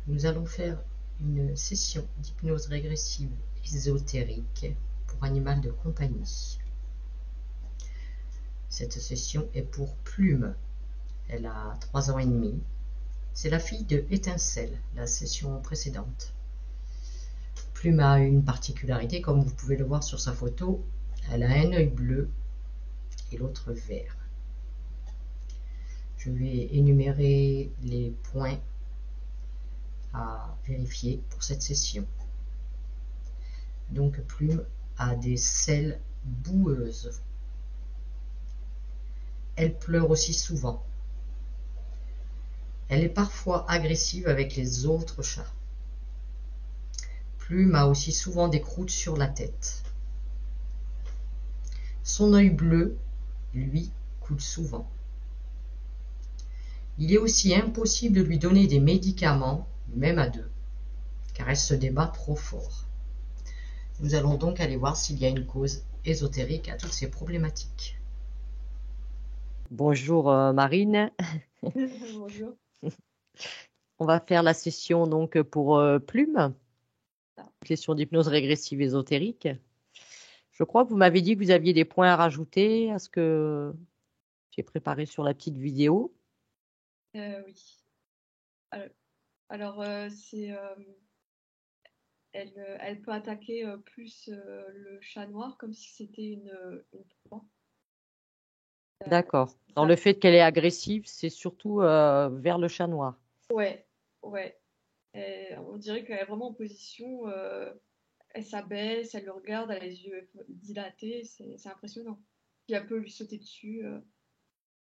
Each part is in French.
Nous allons faire une session d'hypnose régressive ésotérique pour animal de compagnie. Cette session est pour Plume. Elle a 3 ans et demi. C'est la fille de Étincelle, la session précédente. Plume a une particularité, comme vous pouvez le voir sur sa photo. Elle a un œil bleu et l'autre vert. Je vais énumérer les points à vérifier pour cette session. Donc Plume a des selles boueuses. Elle pleure aussi souvent. Elle est parfois agressive avec les autres chats. Plume a aussi souvent des croûtes sur la tête. Son œil bleu, lui, coule souvent. Il est aussi impossible de lui donner des médicaments, même à deux, car elle se débat trop fort. Nous allons donc aller voir s'il y a une cause ésotérique à toutes ces problématiques. Bonjour Marine. Bonjour. On va faire la session donc pour Plume, Ah. question d'hypnose régressive ésotérique. Je crois que vous m'avez dit que vous aviez des points à rajouter à ce que j'ai préparé sur la petite vidéo. Oui. Alors, elle peut attaquer plus le chat noir comme si c'était une proie. D'accord. Dans Ça- le fait qu'elle est agressive, c'est surtout vers le chat noir. Ouais, ouais. On dirait qu'elle est vraiment en position. Elle s'abaisse, elle le regarde, elle a les yeux dilatés, c'est impressionnant. Puis elle peut lui sauter dessus.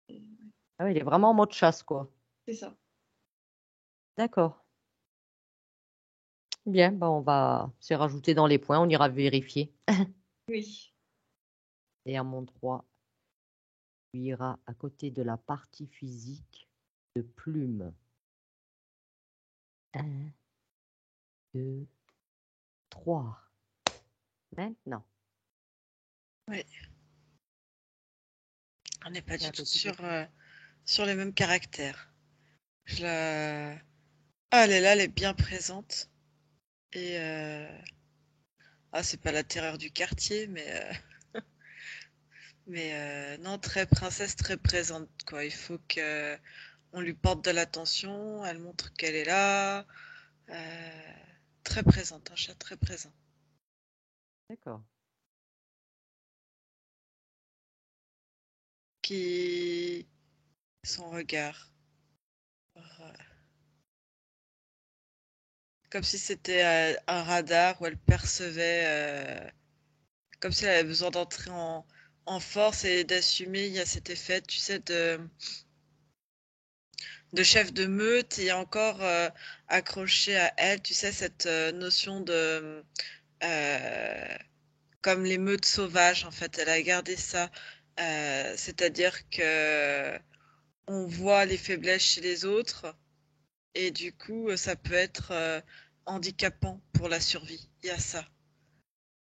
Et- Ah oui, il est vraiment en mode chasse, quoi. C'est ça. D'accord. Bien, ben on va se rajouter dans les points, on ira vérifier. Oui. Et à mon 3, tu iras à côté de la partie physique de Plume. 1, 2, 3. Maintenant. Oui. On n'est pas Et du à tout côté de... sur les mêmes caractères. Ah, elle est là, elle est bien présente. Et c'est pas la terreur du quartier, mais non, très princesse, très présente, quoi. Il faut que on lui porte de l'attention, elle montre qu'elle est là. Très présente, un chat très présent. D'accord. Qui son regard. Comme si c'était un radar où elle percevait, comme si elle avait besoin d'entrer en force et d'assumer. Il y a cet effet, tu sais, de chef de meute et encore accroché à elle, tu sais, cette notion de comme les meutes sauvages, en fait. Elle a gardé ça. C'est-à-dire que on voit les faiblesses chez les autres et du coup, ça peut être handicapant pour la survie. Il y a ça.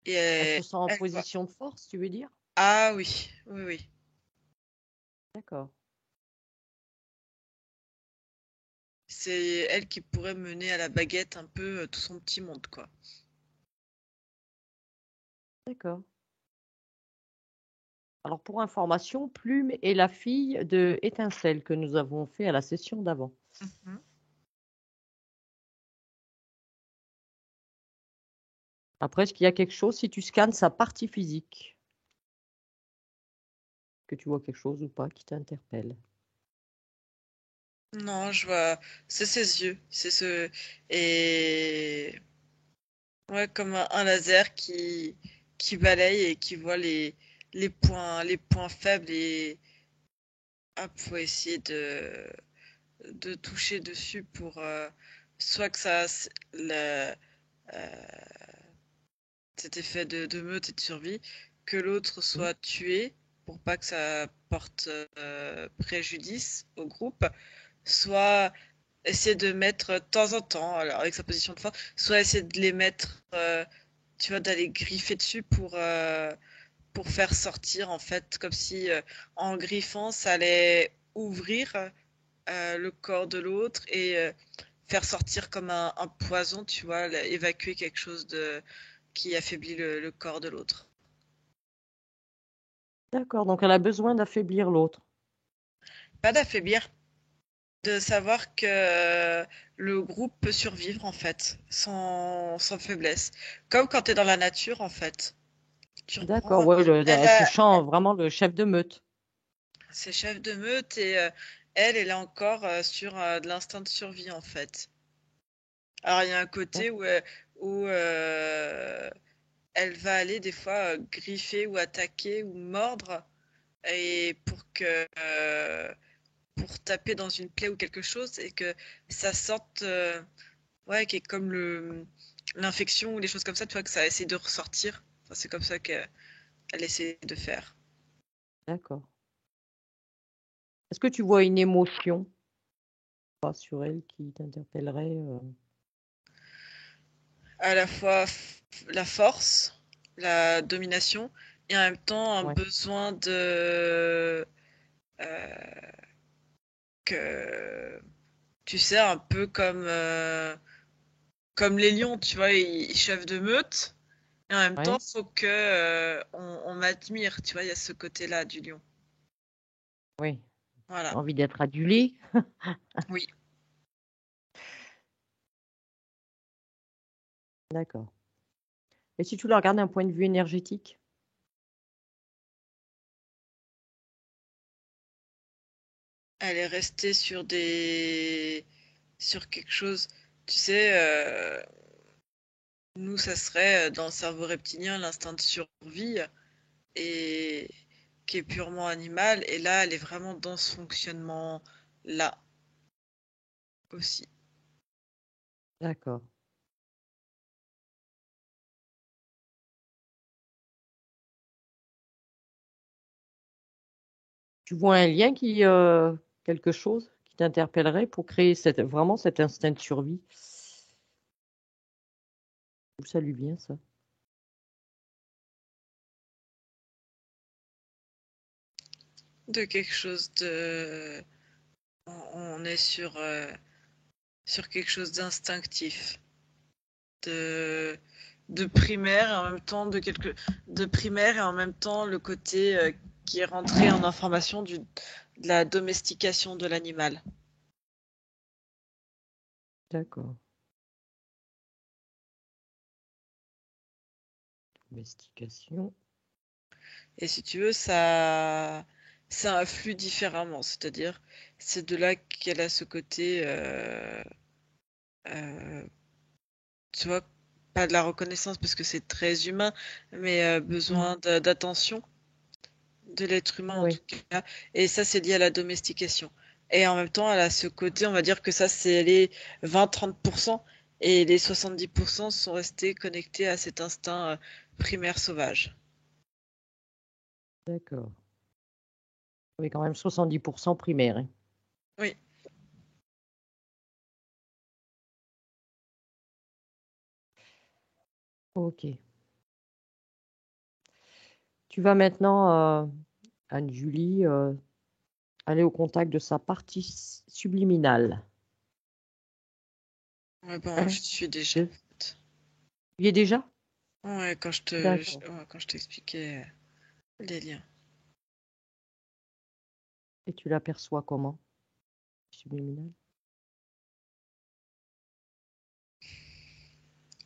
Et Elle se sent en elle voit. position de force, tu veux dire? Ah oui, oui, oui. D'accord. C'est elle qui pourrait mener à la baguette un peu tout son petit monde, quoi. D'accord. Alors pour information, Plume est la fille de Étincelle que nous avons fait à la session d'avant. Mhm. Après, est-ce qu'il y a quelque chose si tu scannes sa partie physique? Que tu vois quelque chose ou pas qui t'interpelle? Non, je vois. C'est ses yeux. C'est ce. Et. Ouais, comme un laser qui balaye et qui voit les points faibles et. Hop, faut essayer de toucher dessus pour. Soit que ça. Euh, cet effet de meute et de survie, que l'autre Hmm. soit tué pour pas que ça porte préjudice au groupe, soit essayer de mettre de temps en temps, alors avec sa position de force, soit essayer de les mettre, tu vois, d'aller griffer dessus pour faire sortir, en fait, comme si en griffant, ça allait ouvrir le corps de l'autre et faire sortir comme un poison, tu vois, évacuer quelque chose qui affaiblit le corps de l'autre. D'accord, donc elle a besoin d'affaiblir l'autre. Pas d'affaiblir, de savoir que le groupe peut survivre en fait, sans faiblesse. Comme quand tu es dans la nature en fait. Tu D'accord, reprends, ouais, elle elle se a sent vraiment le chef de meute. ses chefs de meute et elle est encore sur de l'instinct de survie en fait. Alors il y a un côté où elle va aller des fois griffer ou attaquer ou mordre et pour taper dans une plaie ou quelque chose et que ça sorte ouais, qui est comme l'infection ou les choses comme ça, tu vois, que ça essaie de ressortir. Enfin, c'est comme ça qu'elle essaie de faire. D'accord. Est-ce que tu vois une émotion pas sur elle qui t'interpellerait À la fois la force, la domination, et en même temps un Ouais, besoin de que tu sais un peu comme les lions, tu vois, ils chefs de meute. Et en même temps, ouais, faut que on m'admire, tu vois, il y a ce côté-là du lion. oui. Voilà. Envie d'être adulé. Oui. D'accord. Et si tu la regardes d'un point de vue énergétique? Elle est restée sur quelque chose. Tu sais, nous, ça serait dans le cerveau reptilien l'instinct de survie et qui est purement animal. Et là, elle est vraiment dans ce fonctionnement-là aussi. D'accord. Tu vois un lien quelque chose qui t'interpellerait pour créer vraiment cet instinct de survie? D'où ça lui vient, ça? De quelque chose de. On est sur quelque chose d'instinctif, de, de primaire et en même temps de primaire et en même temps le côté qui est rentré en information de la domestication de l'animal. D'accord. Investigation. Et si tu veux, ça influe différemment. C'est-à-dire, c'est de là qu'elle a ce côté, euh, tu vois, pas de la reconnaissance parce que c'est très humain, mais Mm. besoin d'attention de l'être humain en Oui, tout cas. Et ça, c'est lié à la domestication. Et en même temps, elle a ce côté, on va dire que ça, c'est les 20-30%, et les 70% sont restés connectés à cet instinct primaire sauvage. d'accord. Oui, quand même 70% primaire, hein. Oui. Ok. Tu vas maintenant, Anne-Julie, aller au contact de sa partie subliminale. Ouais, bon, Un, je suis déjà. deux. Il y est déjà? Ouais, D'accord. ouais, quand je t'expliquais les liens. Et tu l'aperçois comment? Subliminale?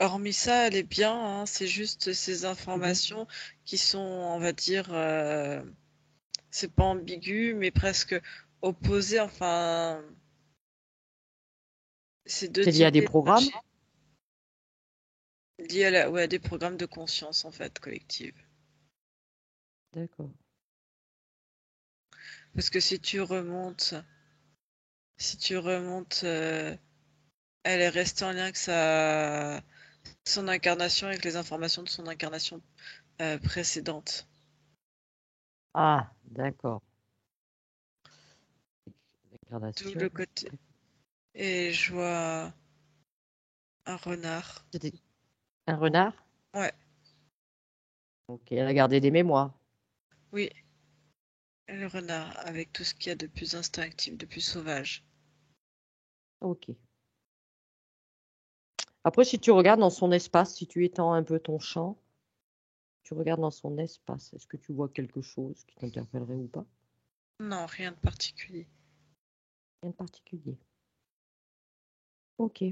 Hormis ça, elle est bien, hein, c'est juste ces Mhm. informations qui sont, on va dire, c'est pas ambigu, mais presque opposées. Enfin, c'est deux C'est lié à types des programmes? d'énergie liés ouais, à des programmes de conscience, en fait, collective. D'accord. Parce que si tu remontes, elle est restée en lien avec son incarnation, avec les informations de son incarnation précédente. Ah, d'accord. Tout le Dégradation. côté. Et je vois un renard. C'était un renard? Ouais, Ok, elle a gardé des mémoires. oui, le renard, avec tout ce qu'il y a de plus instinctif, de plus sauvage. Ok. Après, si tu regardes dans son espace, si tu étends un peu ton champ, tu regardes dans son espace, est-ce que tu vois quelque chose qui t'interpellerait ou pas? Non, rien de particulier. Rien de particulier. Ok.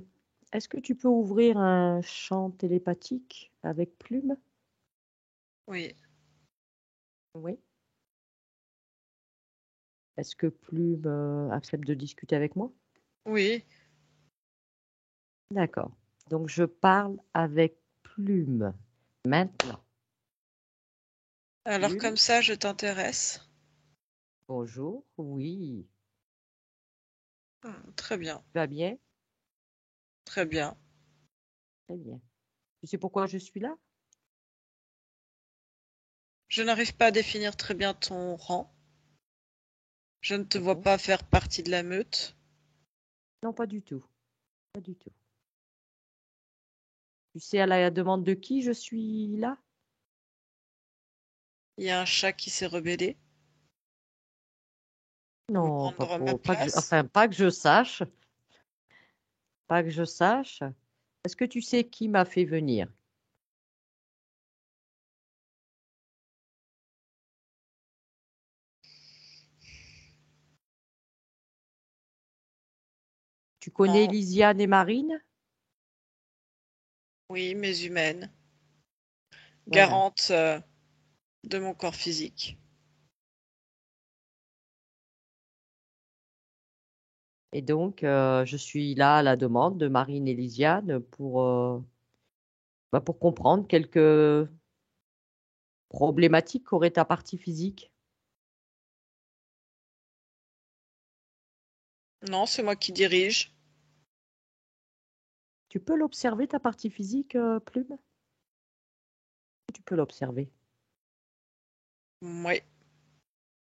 Est-ce que tu peux ouvrir un champ télépathique avec Plume? Oui, Oui. Est-ce que Plume accepte de discuter avec moi? oui. D'accord. Donc, je parle avec Plume maintenant. Alors Plume, comme ça, je t'intéresse. bonjour. Oui. Très bien, Tu vas bien? très bien. Très bien. Tu sais pourquoi je suis là? Je n'arrive pas à définir très bien ton rang. Je ne te vois D'accord. pas faire partie de la meute. Non, pas du tout. Pas du tout. Tu sais à la demande de qui je suis là? Il y a un chat qui s'est rebellé pour me Non, prendre ma pas que place. enfin, pas que je sache. Pas que je sache. Est-ce que tu sais qui m'a fait venir? Tu connais Non, Lysiane et Marine? oui, mais humaine, Voilà. garante de mon corps physique. Et donc, je suis là à la demande de Marine et Lysiane pour comprendre quelques problématiques qu'aurait ta partie physique. Non, c'est moi qui dirige. Tu peux l'observer, ta partie physique, Plume? Tu peux l'observer. Oui.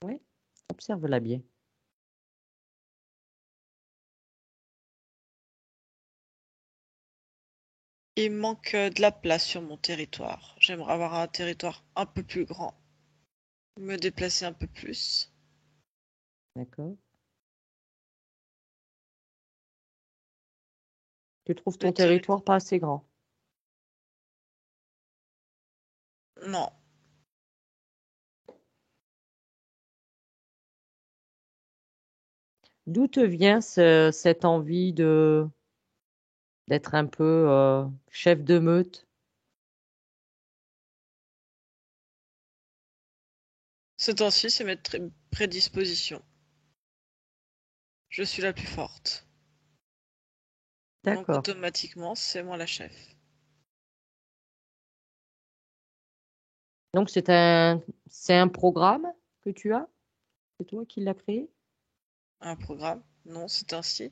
Oui, observe-la bien. Il manque de la place sur mon territoire. J'aimerais avoir un territoire un peu plus grand, me déplacer un peu plus. D'accord. Tu trouves Le ton terri- territoire pas assez grand? Non, D'où te vient cette envie d'être un peu chef de meute? ce temps-ci, c'est mes prédispositions. Je suis la plus forte. Donc D'accord. automatiquement, c'est moi la chef. Donc c'est un programme que tu as? C'est toi qui l'as créé? Un programme? Non, c'est ainsi.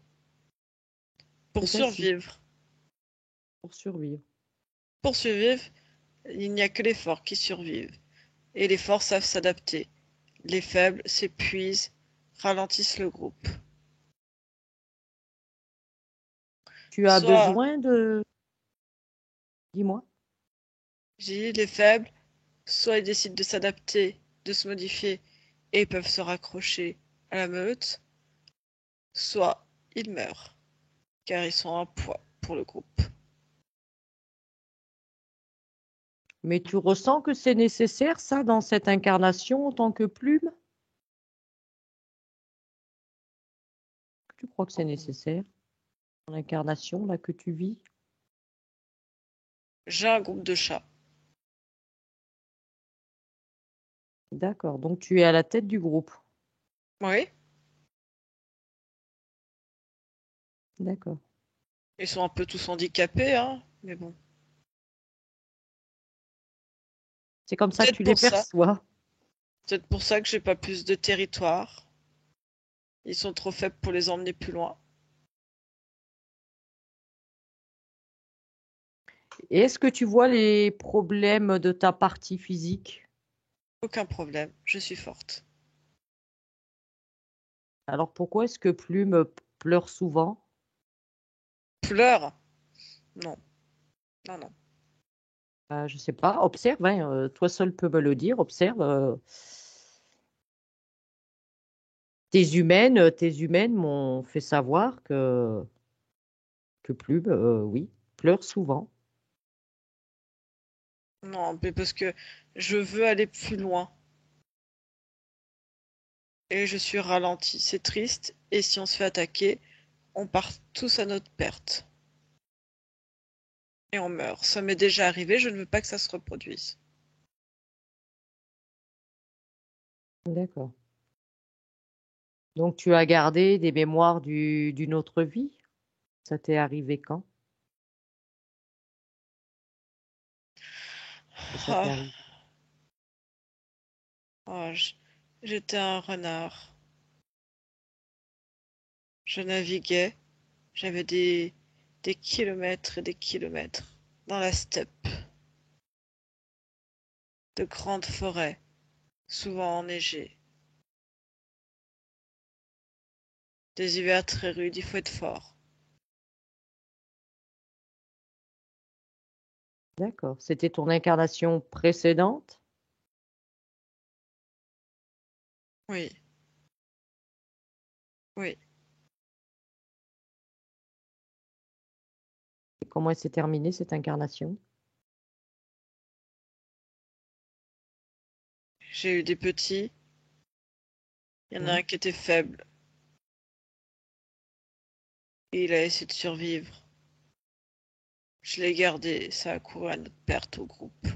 Pour C'est ainsi, survivre. pour survivre. Pour survivre, il n'y a que les forts qui survivent. Et les forts savent s'adapter. Les faibles s'épuisent, ralentissent le groupe. Tu as Soit, besoin de... Dis-moi. j'ai dit les faibles, soit ils décident de s'adapter, de se modifier, et peuvent se raccrocher à la meute, soit ils meurent, car ils sont un poids pour le groupe. Mais tu ressens que c'est nécessaire, ça, dans cette incarnation en tant que plume? Tu crois que c'est nécessaire, dans l'incarnation, là, que tu vis? J'ai un groupe de chats. D'accord, donc tu es à la tête du groupe. Oui, D'accord. ils sont un peu tous handicapés, hein, mais bon. C'est comme ça que Peut-être tu les pour ça. perçois. Peut-être pour ça que j'ai pas plus de territoire. Ils sont trop faibles pour les emmener plus loin. Et est-ce que tu vois les problèmes de ta partie physique? Aucun problème, je suis forte. Alors pourquoi est-ce que Plume pleure souvent? Pleure? Non, non, non. Je sais pas, observe, hein, toi seul peux me le dire, observe. Tes humaines m'ont fait savoir que Plume, oui. pleures souvent. Non, mais parce que je veux aller plus loin. Et je suis ralenti. C'est triste. Et si on se fait attaquer, on part tous à notre perte. Et on meurt. Ça m'est déjà arrivé, je ne veux pas que ça se reproduise. D'accord. Donc, tu as gardé des mémoires d'une autre vie? Ça t'est arrivé quand? Que ça t'est Ah, arrivé? ah, j'étais un renard. Je naviguais. J'avais des kilomètres et des kilomètres dans la steppe. De grandes forêts, souvent enneigées. Des hivers très rudes, il faut être fort. D'accord. C'était ton incarnation précédente? Oui, oui. Et comment elle s'est terminée, cette incarnation? J'ai eu des petits. Il y en a Mmh. un qui était faible. Et il a essayé de survivre. Je l'ai gardé. Ça a couru à notre perte au groupe.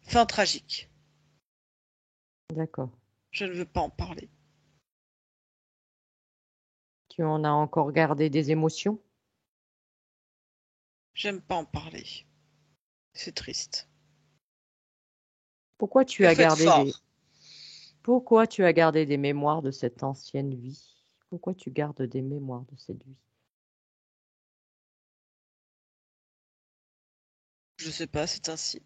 Fin tragique. D'accord. Je ne veux pas en parler. Tu en as encore gardé des émotions? J'aime pas en parler. C'est triste. Pourquoi tu Il as faut être gardé des... fort. Pourquoi tu as gardé des mémoires de cette ancienne vie? Pourquoi tu gardes des mémoires de cette vie? Je sais pas, c'est ainsi.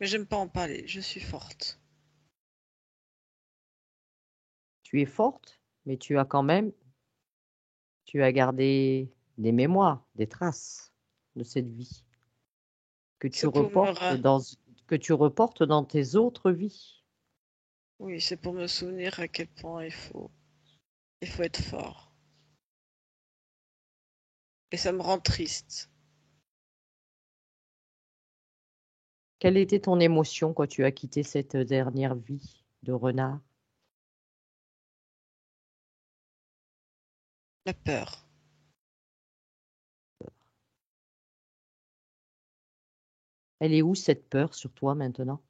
Mais j'aime pas en parler. Je suis forte. Tu es forte, mais tu as quand même, tu as gardé des mémoires, des traces de cette vie que tu C'est pour me reportes dans tes autres vies. Oui, c'est pour me souvenir à quel point il faut être fort. Et ça me rend triste. Quelle était ton émotion quand tu as quitté cette dernière vie de renard? La peur. Elle est où cette peur sur toi maintenant?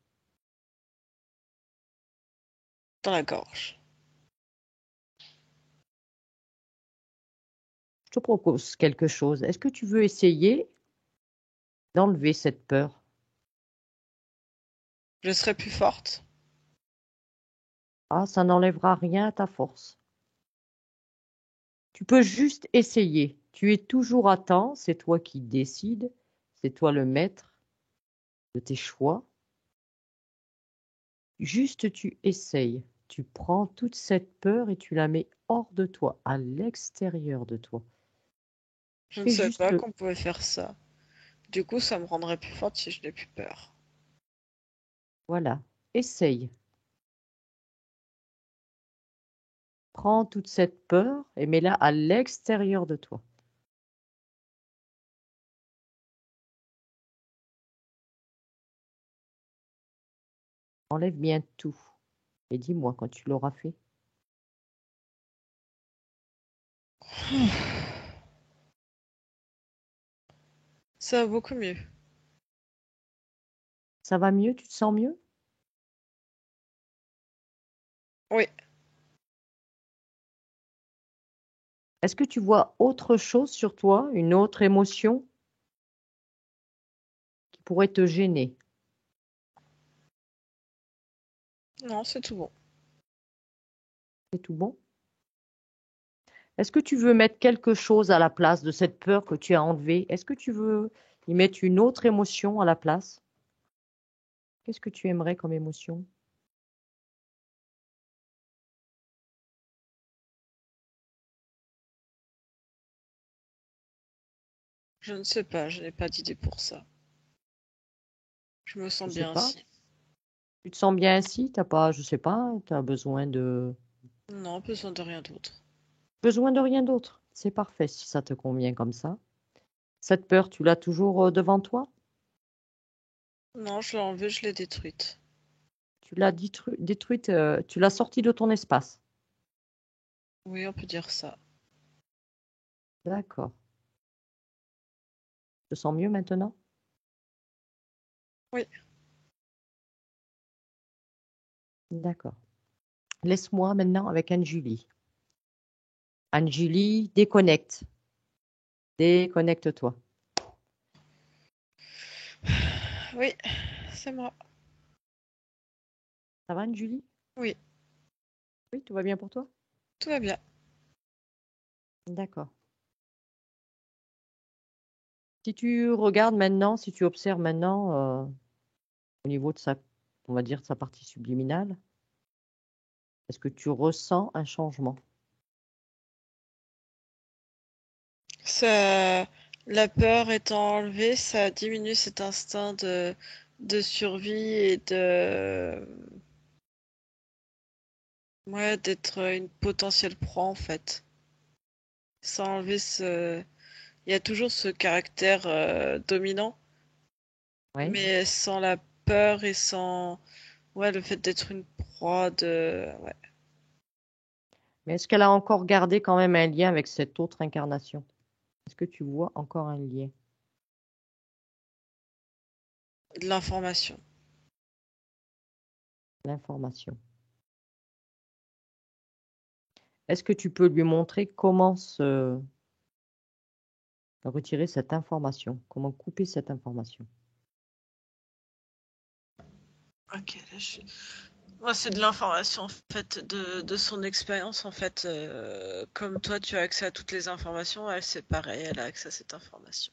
Dans la gorge. Je te propose quelque chose. Est-ce que tu veux essayer d'enlever cette peur? Je serai plus forte. Ah, ça n'enlèvera rien à ta force. Tu peux juste essayer. Tu es toujours à temps, c'est toi qui décides, c'est toi le maître de tes choix. Juste tu essayes. Tu prends toute cette peur et tu la mets hors de toi, à l'extérieur de toi. Je ne Fais savais juste pas qu'on pouvait faire ça. Du coup, ça me rendrait plus forte si je n'ai plus peur. voilà, essaye. Prends toute cette peur et mets-la à l'extérieur de toi. Enlève bien tout. Et dis-moi quand tu l'auras fait. Ça va beaucoup mieux. Ça va mieux? Tu te sens mieux? Oui, Est-ce que tu vois autre chose sur toi, une autre émotion qui pourrait te gêner? non, c'est tout bon. C'est tout bon? Est-ce que tu veux mettre quelque chose à la place de cette peur que tu as enlevée? Est-ce que tu veux y mettre une autre émotion à la place? Qu'est-ce que tu aimerais comme émotion? Je ne sais pas, je n'ai pas d'idée pour ça. Je me Je sens sais bien pas. ainsi. Tu te sens bien ainsi? T'as pas, je sais pas, tu as besoin de Non, besoin de rien d'autre. Besoin de rien d'autre. C'est parfait si ça te convient comme ça. Cette peur, tu l'as toujours devant toi? Non, je l'ai enlevée, je l'ai détruite. Tu l'as détruite, tu l'as sortie de ton espace. Oui, on peut dire ça. D'accord. Tu te sens mieux maintenant? Oui. D'accord. Laisse-moi maintenant avec Anne-Julie. Anne-Julie, déconnecte. Déconnecte-toi. Oui, c'est moi. Ça va, Anne-Julie? Oui, Oui, tout va bien pour toi? tout va bien. D'accord. Si tu regardes maintenant, si tu observes maintenant au niveau de sa, on va dire, de sa partie subliminale, est-ce que tu ressens un changement? Ça, la peur étant enlevée, ça diminue cet instinct de survie et ouais, d'être une potentielle proie en fait. Sans enlever il y a toujours ce caractère dominant, Oui. mais sans la peur et sans, ouais, le fait d'être une proie ouais. Mais est-ce qu'elle a encore gardé quand même un lien avec cette autre incarnation? Est-ce que tu vois encore un lien? De l'information. L'information. Est-ce que tu peux lui montrer comment retirer cette information? Comment couper cette information? Ok, là, moi, c'est de l'information en fait, de son expérience en fait. Comme toi, tu as accès à toutes les informations, elle c'est pareil, elle a accès à cette information.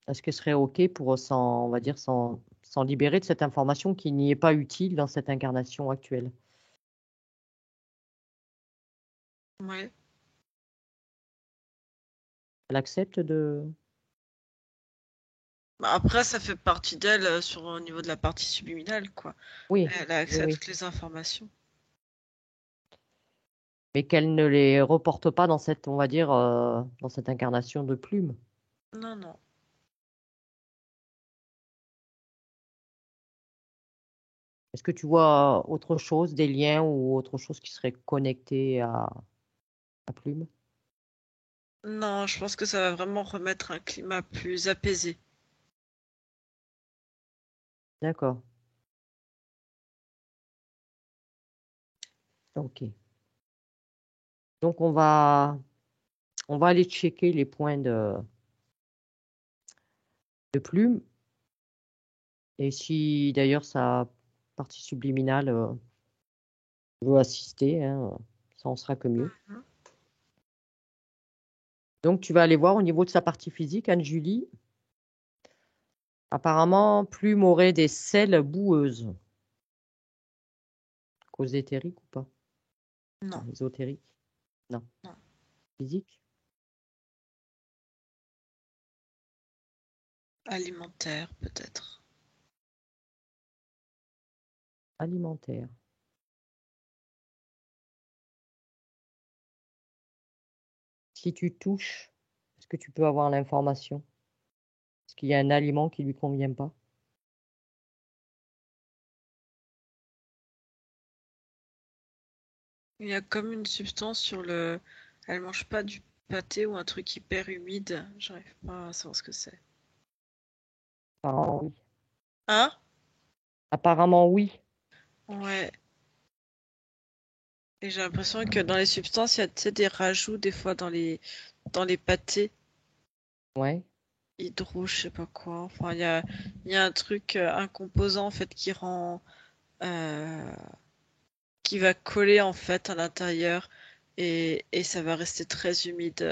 Est-ce que ce serait OK pour on va dire, s'en libérer de cette information qui n'y est pas utile dans cette incarnation actuelle? Ouais. Elle accepte de... Bah, après, ça fait partie d'elle au niveau de la partie subliminale, quoi. Oui, Elle a oui, accès à oui. toutes les informations. Mais qu'elle ne les reporte pas dans cette, on va dire, dans cette incarnation de plume. Non, non. Est-ce que tu vois autre chose, des liens ou autre chose qui serait connecté à plume? Non, je pense que ça va vraiment remettre un climat plus apaisé. D'accord. OK. Donc on va aller checker les points de plume. Et si d'ailleurs sa partie subliminale veut assister, hein, ça en sera que mieux. Mhm. Donc tu vas aller voir au niveau de sa partie physique, Anne-Julie. Apparemment, Plume aurait des selles boueuses. Cause éthérique ou pas? Non, Ésotérique? Non. non. Physique? Alimentaire, peut-être. Alimentaire. Si tu touches, est-ce que tu peux avoir l'information? Est-ce qu'il y a un aliment qui lui convient pas? Il y a comme une substance sur le. Elle mange pas du pâté ou un truc hyper humide. J'arrive pas à savoir ce que c'est. Apparemment oui. Hein? Apparemment oui. Ouais. Et j'ai l'impression que dans les substances, il y a tu sais, des rajouts des fois dans les pâtés Ouais. hydro, je sais pas quoi. Enfin, il y a un truc, un composant en fait euh, qui va coller en fait à l'intérieur et ça va rester très humide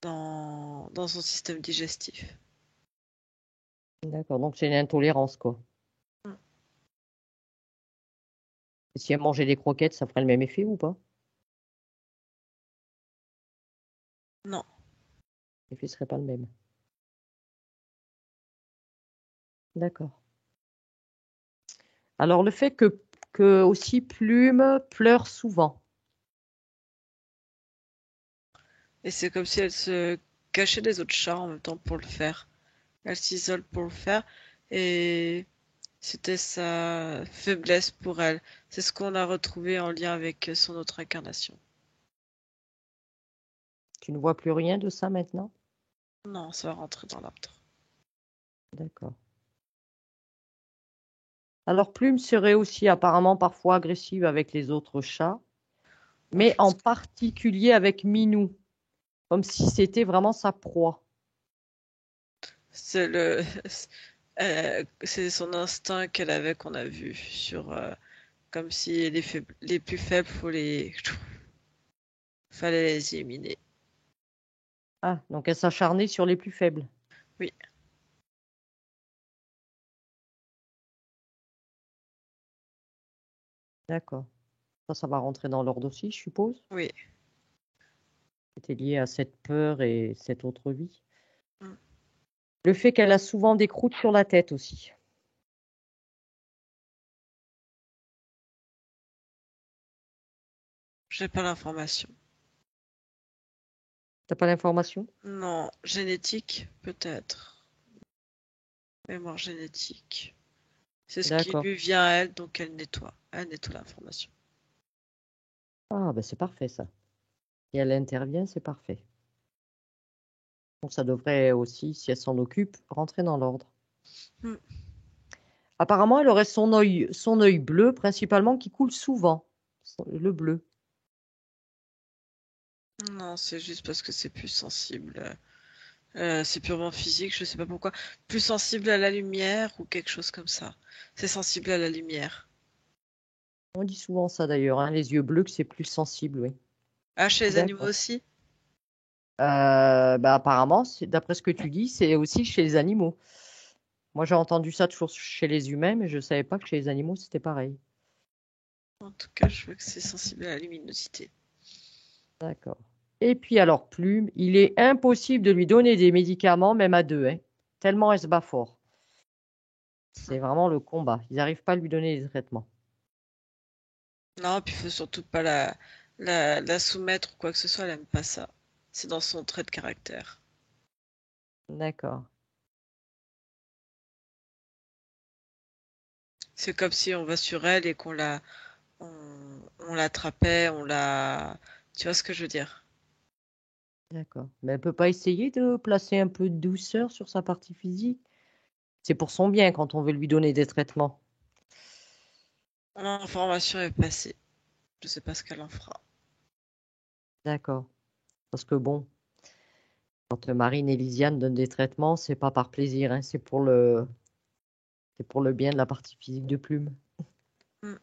dans son système digestif. D'accord. Donc c'est une intolérance, quoi. Mm. Et si elle mangeait des croquettes, ça ferait le même effet ou pas? Non. L'effet serait pas le même. D'accord. Alors, le fait que aussi Plume pleure souvent. Et c'est comme si elle se cachait des autres chats en même temps pour le faire. Elle s'isole pour le faire. Et c'était sa faiblesse pour elle. C'est ce qu'on a retrouvé en lien avec son autre incarnation. Tu ne vois plus rien de ça maintenant? Non, ça va rentrer dans l'ordre. D'accord. Alors, Plume serait aussi apparemment parfois agressive avec les autres chats, Bon, je mais en pense que particulier avec Minou, comme si c'était vraiment sa proie. c'est c'est son instinct qu'elle avait qu'on a vu sur comme si les plus faibles fallait les éliminer. Ah, donc elle s'acharnait sur les plus faibles. Oui, D'accord. Ça va rentrer dans l'ordre aussi, je suppose. oui. C'était lié à cette peur et cette autre vie. Mm. Le fait qu'elle a souvent des croûtes sur la tête aussi. J'ai pas l'information. T'as pas l'information? Non, génétique, peut-être. Mémoire génétique. C'est ce qui D'accord. lui vient à elle, donc elle nettoie. Elle nettoie l'information. Ah, ben c'est parfait ça. Et elle intervient, c'est parfait. Donc ça devrait aussi, si elle s'en occupe, rentrer dans l'ordre. Mm. Apparemment, elle aurait son œil bleu principalement qui coule souvent. Le bleu. Non, c'est juste parce que c'est plus sensible. C'est purement physique, je sais pas pourquoi. Plus sensible à la lumière ou quelque chose comme ça. C'est sensible à la lumière. On dit souvent ça d'ailleurs, hein, les yeux bleus, que c'est plus sensible, oui. Ah, chez les animaux D'accord. aussi? Bah, apparemment, d'après ce que tu dis, c'est aussi chez les animaux. Moi, j'ai entendu ça toujours chez les humains, mais je ne savais pas que chez les animaux, c'était pareil. En tout cas, je veux que c'est sensible à la luminosité. D'accord. Et puis alors, Plume, il est impossible de lui donner des médicaments, même à deux, hein, tellement elle se bat fort. C'est vraiment le combat. Ils n'arrivent pas à lui donner des traitements. Non, puis il faut surtout pas la soumettre ou quoi que ce soit, elle aime pas ça. C'est dans son trait de caractère. D'accord. C'est comme si on va sur elle et on, on l'attrapait, tu vois ce que je veux dire? D'accord. Mais elle peut pas essayer de placer un peu de douceur sur sa partie physique. C'est pour son bien quand on veut lui donner des traitements. L'information est passée. Je sais pas ce qu'elle en fera. D'accord. Parce que bon, quand Marine et Lisiane donnent des traitements, c'est pas par plaisir, hein, c'est pour le bien de la partie physique de Plume. Mm.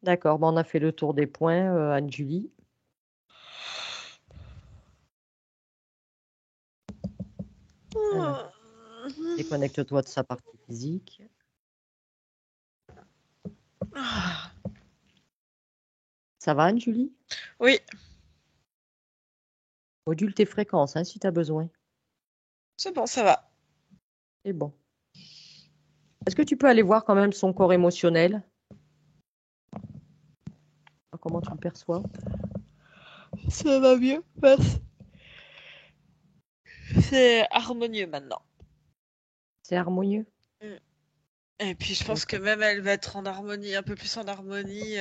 D'accord, bon, on a fait le tour des points, Anne-Julie. Alors, déconnecte-toi de sa partie physique. Ah. Ça va, Anne-Julie? Oui, Module tes fréquences, hein, si tu as besoin. c'est bon, ça va. C'est bon. Est-ce que tu peux aller voir quand même son corps émotionnel? Comment tu le perçois? Ça va mieux, merci. C'est harmonieux maintenant. C'est harmonieux? Mm. Et puis je pense que D'accord. même elle va être en harmonie, un peu plus en harmonie.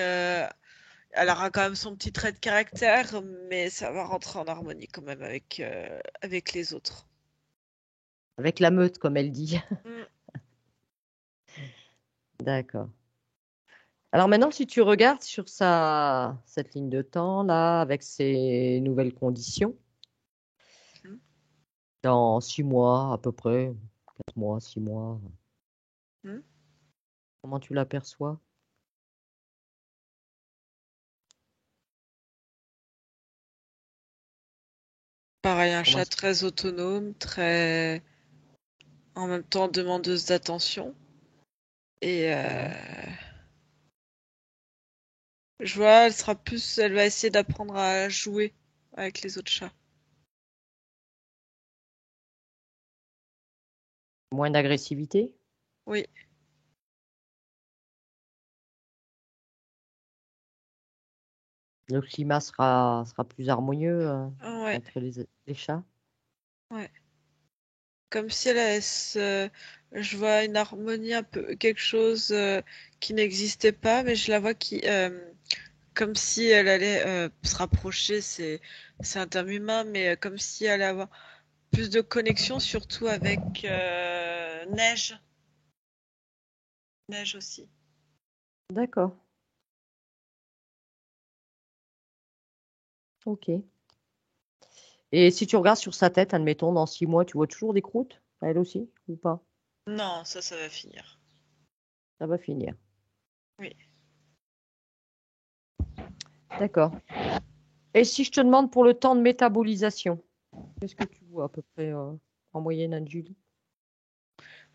Elle aura quand même son petit trait de caractère, mais ça va rentrer en harmonie quand même avec les autres. Avec la meute, comme elle dit. Mm. D'accord. Alors maintenant, si tu regardes sur cette ligne de temps, là, avec ces nouvelles conditions, Mm. dans 6 mois à peu près, 4 mois, 6 mois, Mm. comment tu l'aperçois? Pareil, un Comment chat est-ce- très autonome, très en même temps demandeuse d'attention. Et Ouais. je vois, elle va essayer d'apprendre à jouer avec les autres chats. Moins d'agressivité? Oui, Le climat sera plus harmonieux Ouais, entre les chats. ouais. Comme si je vois une harmonie un peu, quelque chose qui n'existait pas, mais je la vois comme si elle allait se rapprocher, c'est un terme humain, mais comme si elle allait avoir plus de connexion, surtout avec Neige. Neige aussi. D'accord. Ok. Et si tu regardes sur sa tête, admettons, dans 6 mois, tu vois toujours des croûtes, elle aussi, ou pas? Non, ça va finir. Ça va finir. Oui. D'accord. Et si je te demande pour le temps de métabolisation, qu'est-ce que tu vois à peu près en moyenne, Anne-Julie?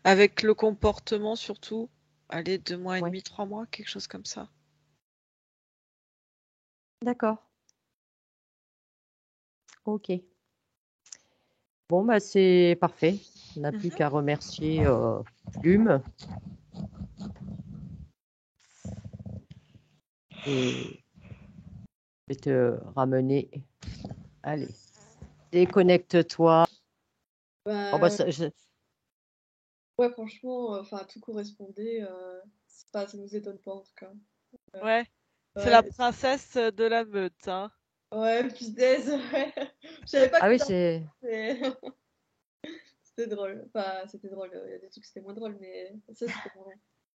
Avec le comportement surtout, allez, 2 mois et Ouais. demi, 3 mois, quelque chose comme ça. D'accord. Ok. Bon, bah c'est parfait. On n'a plus qu'à remercier Plume et je vais te ramener. Allez, déconnecte-toi. Oh, bah, Bah, ça ouais, franchement, enfin, tout correspondait. Ça nous étonne pas en tout cas. Ouais, c'est la Ouais, princesse de la meute, hein. ouais, punaise, ouais. Je savais pas Ah que oui, ça. c'est. C'était drôle. Enfin, c'était drôle. Il y a des trucs c'était moins drôle, mais ça c'était marrant.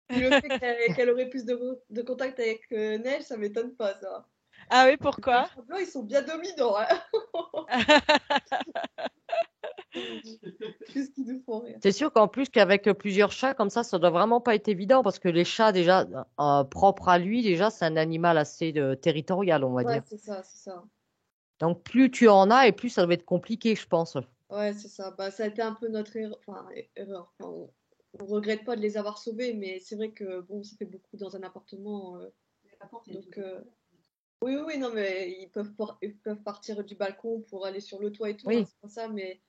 Puis le fait qu'elle aurait plus de contact avec Neige, ça m'étonne pas, ça. Ah oui, Les pourquoi? chats blancs, ils sont bien dominants, hein. Qu'est-ce qu'ils nous font rire. C'est sûr qu'en plus qu'avec plusieurs chats comme ça doit vraiment pas être évident parce que les chats déjà propres à lui déjà c'est un animal assez territorial on va Ouais, dire. c'est ça, c'est ça. Donc plus tu en as et plus ça doit être compliqué je pense. Ouais, c'est ça. Bah, ça a été un peu notre erreur. Enfin, erreur. Enfin, on regrette pas de les avoir sauvés, mais c'est vrai que bon, ça fait beaucoup dans un appartement. Donc, oui, oui, oui, non, mais ils peuvent partir du balcon pour aller sur le toit et tout, hein, Oui. c'est pas ça, mais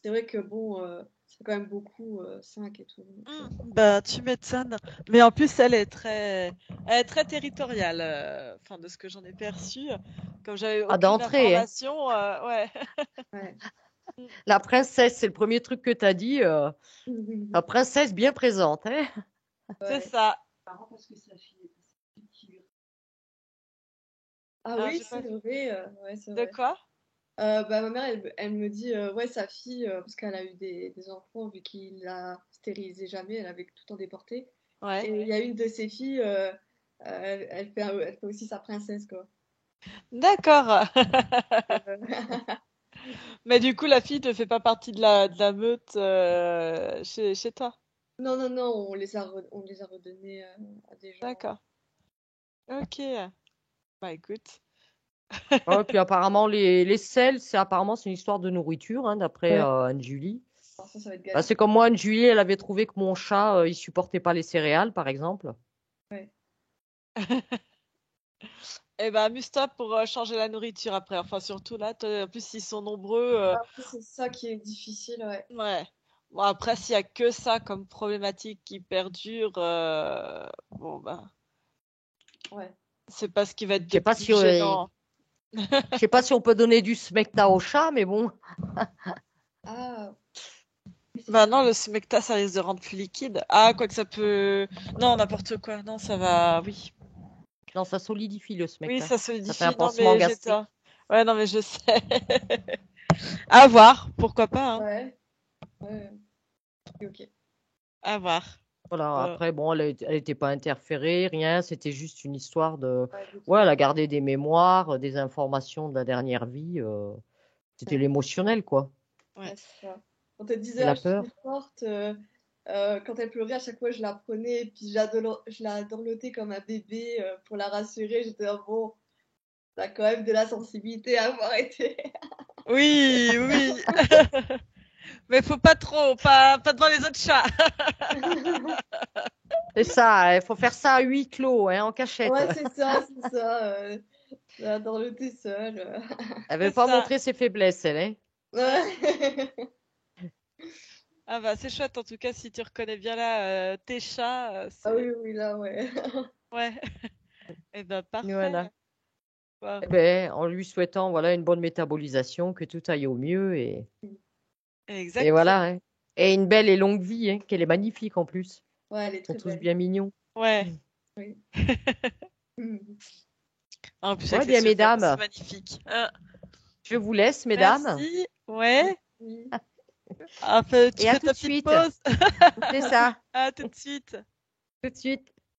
c'est vrai que bon, ça fait quand même beaucoup, 5 et tout. Donc, Bah, tu m'étonnes. Mais en plus, elle est très territoriale. Enfin, de ce que j'en ai perçu, comme j'avais À aucune d'entrée, hein. information, ouais. ouais. La princesse c'est le premier truc que tu as dit. La princesse bien présente, hein. C'est Ouais. ça. Ah Alors, oui, j'ai pas. c'est vrai, ouais, c'est De vrai. quoi? Bah, ma mère, elle me dit, ouais, sa fille, parce qu'elle a eu des enfants, vu qu'il la stérilisait jamais, elle avait tout le temps déporté. Et Ouais. il y a une de ses filles, elle fait aussi sa princesse, quoi. D'accord. Euh, Mais du coup, la fille ne fait pas partie de la meute chez toi. Non, non, non, on les a redonnés à des gens. D'accord. Ok. Bah écoute. Ouais, puis apparemment les selles c'est une histoire de nourriture hein, d'après Ouais, Anne-Julie. alors ça va être Bah, gâché. c'est comme moi Anne-Julie elle avait trouvé que mon chat il supportait pas les céréales par exemple. Ouais. Eh ben, amuse-toi pour changer la nourriture après. Enfin, surtout là, en plus, ils sont nombreux. Après, c'est ça qui est difficile, ouais. Ouais. Bon, après, s'il y a que ça comme problématique qui perdure, bon, bah, Ouais. c'est pas ce qui va être Je de sais pas plus si gênant. je sais pas si on peut donner du smecta au chat mais bon. Ah, oui, c'est Bah ça. non, le smecta, ça risque de rendre plus liquide. Ah, quoi que ça peut. Non, n'importe quoi. Non, ça va. Oui. Non, ça solidifie le Oui, smecta. ça Ça fait un solidifie. Non, pansement mais j'ai gastrique. ça. Ouais, non, mais je sais. À voir. Pourquoi pas, hein. Ouais, ouais. Ok, ok. À voir. Voilà, Bon. après, bon, elle était pas interférée, rien, c'était juste une histoire de. Ouais, de Ouais, trucs. elle a gardé des mémoires, des informations de la dernière vie. C'était Ouais, l'émotionnel, quoi. Ouais. ouais, c'est ça. Quand elle disait Et ah, la je suis peur. forte, quand elle pleurait, à chaque fois je la prenais, puis je la dorlotais comme un bébé pour la rassurer. J'étais là, bon, t'as quand même de la sensibilité à avoir été. Oui, oui. Mais faut pas trop, pas devant les autres chats. C'est ça, il faut faire ça à huis clos, hein, en cachette. Ouais, c'est ça, c'est ça. La dorloter seule. Elle veut C'est pas ça. montrer ses faiblesses, elle, hein. Ouais. Ah bah c'est chouette en tout cas si tu reconnais bien là tes chats, Ah oui, c'est oui, là, ouais. ouais. Et ben parfait. Voilà. Bah, Eh ben, en lui souhaitant voilà, une bonne métabolisation, que tout aille au mieux et exactement. voilà. Hein. Et une belle et longue vie, hein, qu'elle est magnifique en plus. Ouais, elle est Ils sont très tous belle. bien mignons. Ouais. Oui. Mhm. En plus, Ouais, avec les bien, cheveux, c'est mesdames, magnifique. Ah, je vous laisse, mesdames. merci. Ouais. Oui. Tu Et à fais tout ta de petite suite. pause. C'est ça, À tout de suite. tout de suite.